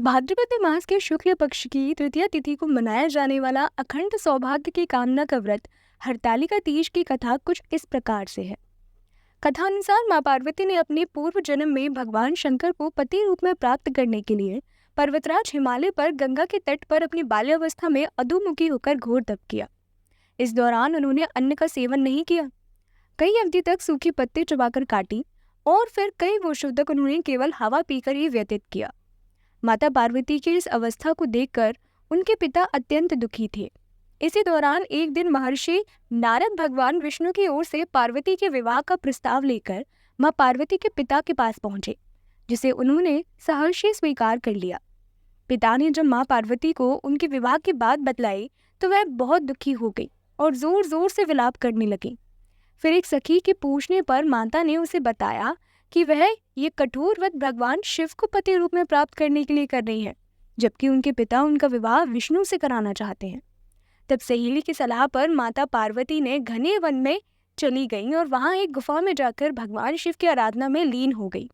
भाद्रपद मास के शुक्ल पक्ष की तृतीया तिथि को मनाया जाने वाला अखंड सौभाग्य की कामना का व्रत हरतालिका तीज की कथा कुछ इस प्रकार से है। कथा अनुसार माँ पार्वती ने अपने पूर्व जन्म में भगवान शंकर को पति रूप में प्राप्त करने के लिए पर्वतराज हिमालय पर गंगा के तट पर अपनी बाल्यावस्था में अधोमुखी होकर घोर तप किया। इस दौरान उन्होंने अन्न का सेवन नहीं किया, कई अवधि तक सूखे पत्ते चबाकर काटी और फिर कई वर्षों तक उन्होंने केवल हवा पीकर ही व्यतीत किया। माता पार्वती की इस अवस्था को देखकर उनके पिता अत्यंत दुखी थे। इसी दौरान एक दिन महर्षि नारद भगवान विष्णु की ओर से पार्वती के विवाह का प्रस्ताव लेकर मां पार्वती के पिता के पास पहुंचे, जिसे उन्होंने सहर्षि स्वीकार कर लिया। पिता ने जब मां पार्वती को उनके विवाह की बात बतलाई तो वह बहुत दुखी हो गई और जोर जोर से विलाप करने लगी। फिर एक सखी के पूछने पर माता ने उसे बताया कि वह ये कठोर व्रत भगवान शिव को पति रूप में प्राप्त करने के लिए कर रही है, जबकि उनके पिता उनका विवाह विष्णु से कराना चाहते हैं। तब सहेली की सलाह पर माता पार्वती ने घने वन में चली गई और वहां एक गुफा में जाकर भगवान शिव की आराधना में लीन हो गई।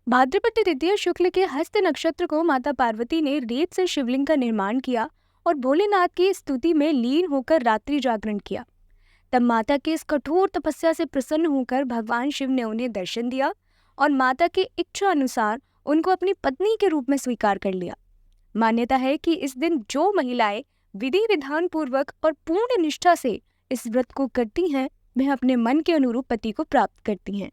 भाद्रपद तृतीया शुक्ल के हस्त नक्षत्र को माता पार्वती ने रेत से शिवलिंग का निर्माण किया और भोलेनाथ की स्तुति में लीन होकर रात्रि जागरण किया। तब माता की इस कठोर तपस्या से प्रसन्न होकर भगवान शिव ने उन्हें दर्शन दिया और माता की इच्छा अनुसार उनको अपनी पत्नी के रूप में स्वीकार कर लिया। मान्यता है कि इस दिन जो महिलाएं विधि विधान पूर्वक और पूर्ण निष्ठा से इस व्रत को करती हैं, वह अपने मन के अनुरूप पति को प्राप्त करती हैं।